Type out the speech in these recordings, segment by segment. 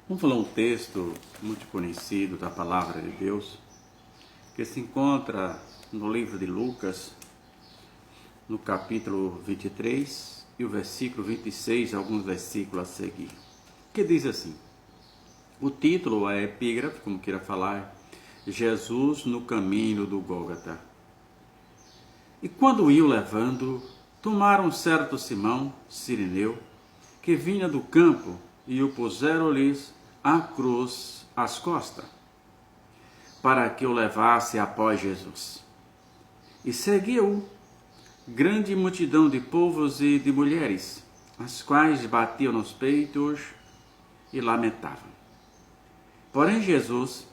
Vamos falar um texto muito conhecido da Palavra de Deus, que se encontra no livro de Lucas, no capítulo 23 e o versículo 26, alguns versículos a seguir, que diz assim: o título é epígrafe, como queira falar, Jesus no caminho do Gólgota. E quando iam levando, tomaram certo Simão, sirineu, que vinha do campo, e o puseram-lhes a cruz às costas, para que o levasse após Jesus. E seguiu grande multidão de povos e de mulheres, as quais batiam nos peitos e lamentavam. Porém Jesus,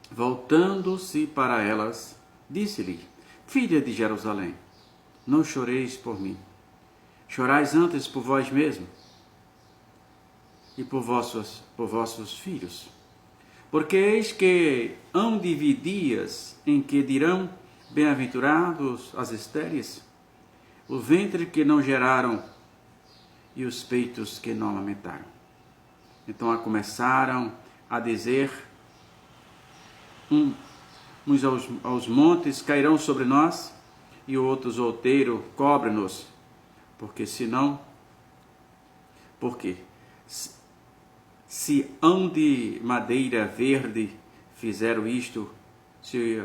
voltando-se para elas, disse-lhe: Filha de Jerusalém, não choreis por mim, chorais antes por vós mesmos e por vossos filhos. Porque eis que hão de vir dias em que dirão: bem-aventurados as estéreis, o ventre que não geraram e os peitos que não amamentaram. Então começaram a dizer uns aos montes: cairão sobre nós, e outros: outeiro, cobre-nos, porque senão, porque se hão de madeira verde fizeram isto, se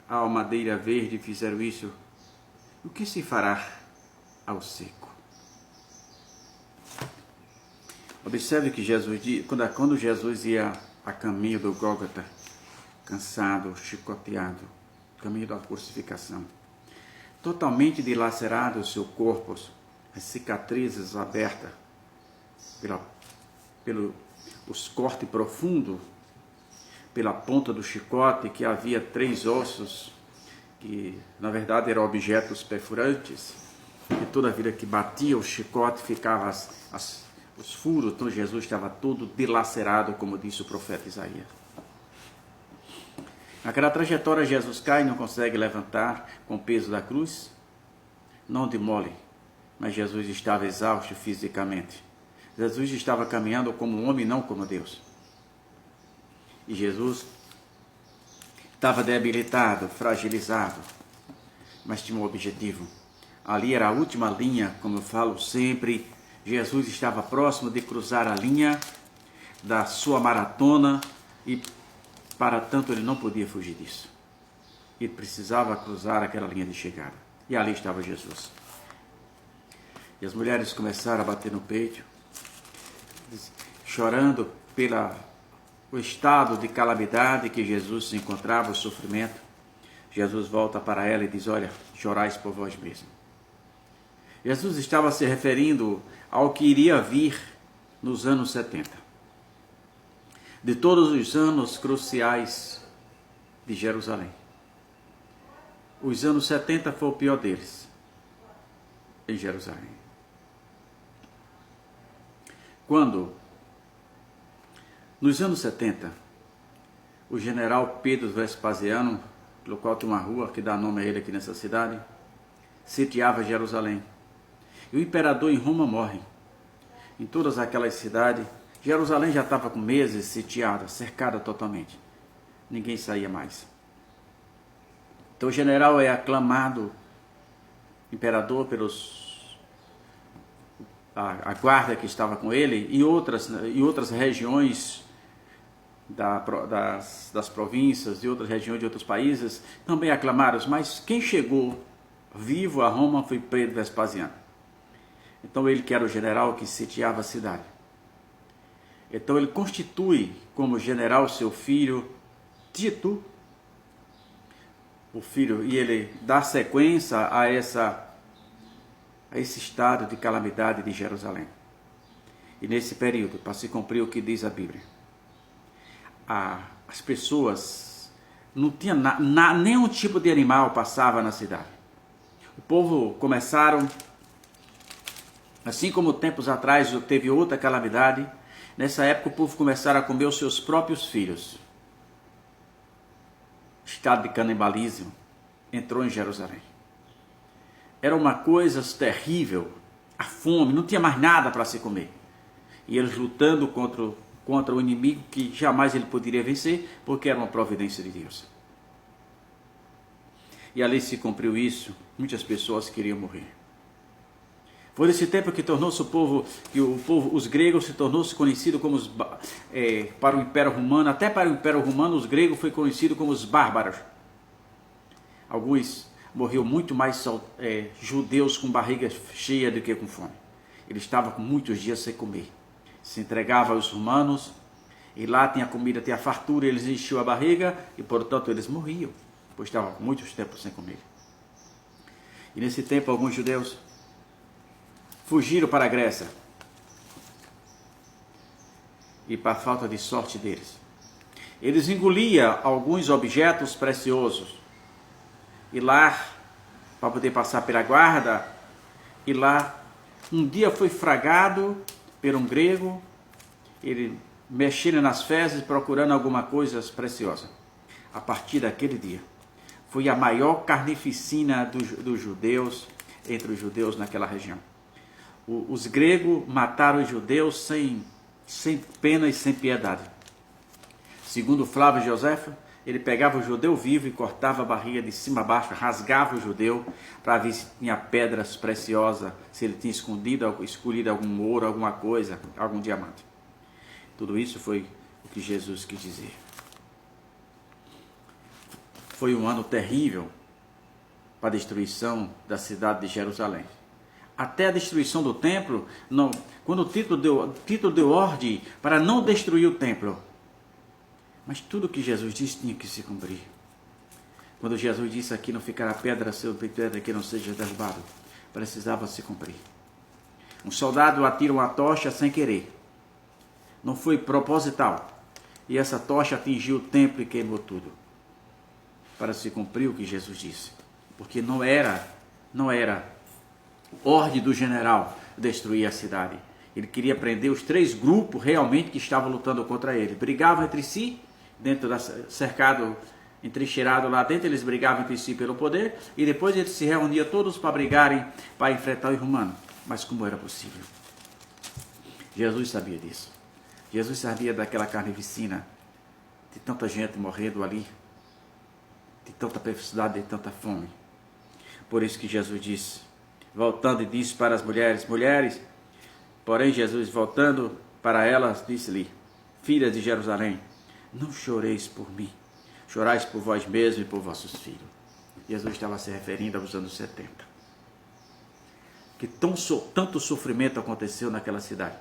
a madeira verde fizeram isto, o que se fará ao seco? Observe que Jesus, quando Jesus ia a caminho do Gólgota, cansado, chicoteado, caminho da crucificação, totalmente dilacerado o seu corpo, as cicatrizes abertas pelos cortes profundos, pela ponta do chicote, que havia 3 ossos, que na verdade eram objetos perfurantes, e toda vida que batia o chicote ficava os furos. Então Jesus estava todo dilacerado, como disse o profeta Isaías. Naquela trajetória Jesus cai e não consegue levantar com o peso da cruz, não de mole, mas Jesus estava exausto fisicamente. Jesus estava caminhando como um homem, não como Deus. E Jesus estava debilitado, fragilizado, mas tinha um objetivo. Ali era a última linha, como eu falo sempre. Jesus estava próximo de cruzar a linha da sua maratona e, para tanto, ele não podia fugir disso. Ele precisava cruzar aquela linha de chegada. E ali estava Jesus. E as mulheres começaram a bater no peito, chorando o estado de calamidade que Jesus se encontrava, o sofrimento. Jesus volta para ela e diz: olha, chorais por vós mesmos. Jesus estava se referindo ao que iria vir nos anos 70. De todos os anos cruciais de Jerusalém, os anos 70 foi o pior deles, em Jerusalém. Quando, nos anos 70, o general Pedro Vespasiano, pelo qual tem uma rua que dá nome a ele aqui nessa cidade, sitiava Jerusalém. E o imperador em Roma morre. Em todas aquelas cidades, Jerusalém já estava com meses sitiada, cercada totalmente. Ninguém saía mais. Então o general é aclamado imperador a guarda que estava com ele e outras regiões das províncias, de outras regiões de outros países, também aclamaram, mas quem chegou vivo a Roma foi Pedro Vespasiano. Então ele, que era o general que sitiava a cidade, então ele constitui como general seu filho Tito, e ele dá sequência a esse estado de calamidade de Jerusalém. E nesse período, para se cumprir o que diz a Bíblia, as pessoas não tinha nenhum tipo de animal passava na cidade. O povo começaram, assim como tempos atrás teve outra calamidade, nessa época o povo começaram a comer os seus próprios filhos. O estado de canibalismo entrou em Jerusalém. Era uma coisa terrível, a fome, não tinha mais nada para se comer. E eles lutando contra contra o inimigo que jamais ele poderia vencer, porque era uma providência de Deus. E ali se cumpriu isso, muitas pessoas queriam morrer. Foi nesse tempo que tornou-se os gregos se tornou-se conhecido como para o Império Romano, até para o Império Romano os gregos foi conhecido como os bárbaros. Alguns morriam muito mais judeus com barriga cheia do que com fome. Eles estavam com muitos dias sem comer. Se entregava aos romanos, e lá tinha comida, tinha fartura, eles enchiam a barriga, e portanto eles morriam, pois estavam com muitos tempos sem comer. E nesse tempo alguns judeus fugiram para a Grécia, e para a falta de sorte deles, eles engoliam alguns objetos preciosos, e lá, para poder passar pela guarda, e lá, um dia foi fragado por um grego, ele mexendo nas fezes, procurando alguma coisa preciosa. A partir daquele dia, foi a maior carnificina dos judeus, entre os judeus naquela região. Os gregos mataram os judeus sem pena e sem piedade. Segundo Flávio Joséfo, ele pegava o judeu vivo e cortava a barriga de cima a baixo, rasgava o judeu para ver se tinha pedras preciosas, se ele tinha escolhido algum ouro, alguma coisa, algum diamante. Tudo isso foi o que Jesus quis dizer. Foi um ano terrível para a destruição da cidade de Jerusalém. Até a destruição do templo, quando o Tito deu ordem para não destruir o templo. Mas tudo o que Jesus disse tinha que se cumprir. Quando Jesus disse aqui, não ficará pedra sobre pedra que não seja derrubado, precisava se cumprir. Um soldado atira uma tocha sem querer. Não foi proposital. E essa tocha atingiu o templo e queimou tudo. Para se cumprir o que Jesus disse. Porque não era ordem do general destruir a cidade. Ele queria prender os 3 grupos realmente que estavam lutando contra ele. Brigavam entre si, cercado, entrincheirado lá dentro, eles brigavam entre si pelo poder, e depois eles se reuniam todos para brigarem, para enfrentar os romanos. Mas como era possível? Jesus sabia disso. Jesus sabia daquela carnificina, de tanta gente morrendo ali, de tanta perversidade, de tanta fome. Por isso que Jesus disse, voltando e disse para as mulheres, porém Jesus voltando para elas, disse-lhe, filhas de Jerusalém, não choreis por mim, chorais por vós mesmos e por vossos filhos. Jesus estava se referindo aos anos 70. Que tanto sofrimento aconteceu naquela cidade.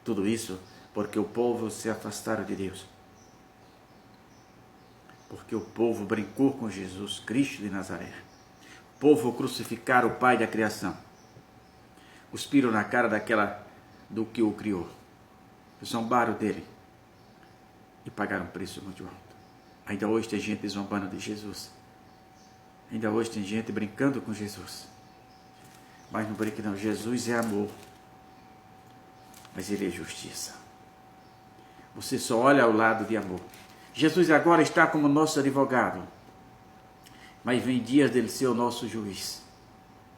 Tudo isso porque o povo se afastaram de Deus. Porque o povo brincou com Jesus Cristo de Nazaré. O povo crucificaram o Pai da criação. Cuspiram na cara do que o criou. Zombaram dele. E pagaram um preço muito alto. Ainda hoje tem gente zombando de Jesus. Ainda hoje tem gente brincando com Jesus. Mas não brinque não. Jesus é amor. Mas ele é justiça. Você só olha ao lado de amor. Jesus agora está como nosso advogado. Mas vem dias dele ser o nosso juiz.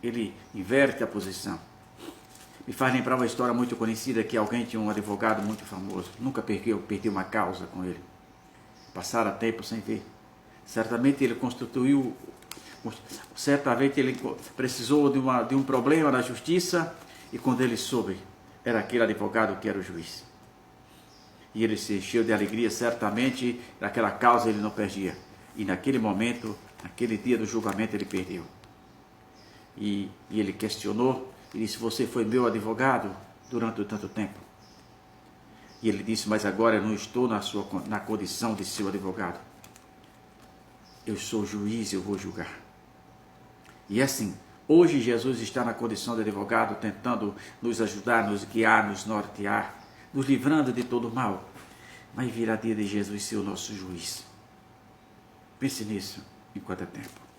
Ele inverte a posição. Me faz lembrar uma história muito conhecida que alguém tinha um advogado muito famoso. Nunca perdeu uma causa com ele. Passaram tempo sem ver. Certamente ele precisou de um problema na justiça e quando ele soube, era aquele advogado que era o juiz. E ele se encheu de alegria, certamente naquela causa ele não perdia. E naquele momento, naquele dia do julgamento ele perdeu. E ele questionou e disse, você foi meu advogado durante tanto tempo. E ele disse, mas agora eu não estou na condição de seu advogado. Eu sou juiz e eu vou julgar. E assim, hoje Jesus está na condição de advogado, tentando nos ajudar, nos guiar, nos nortear, nos livrando de todo mal. Mas virá dia de Jesus ser o nosso juiz. Pense nisso enquanto é tempo.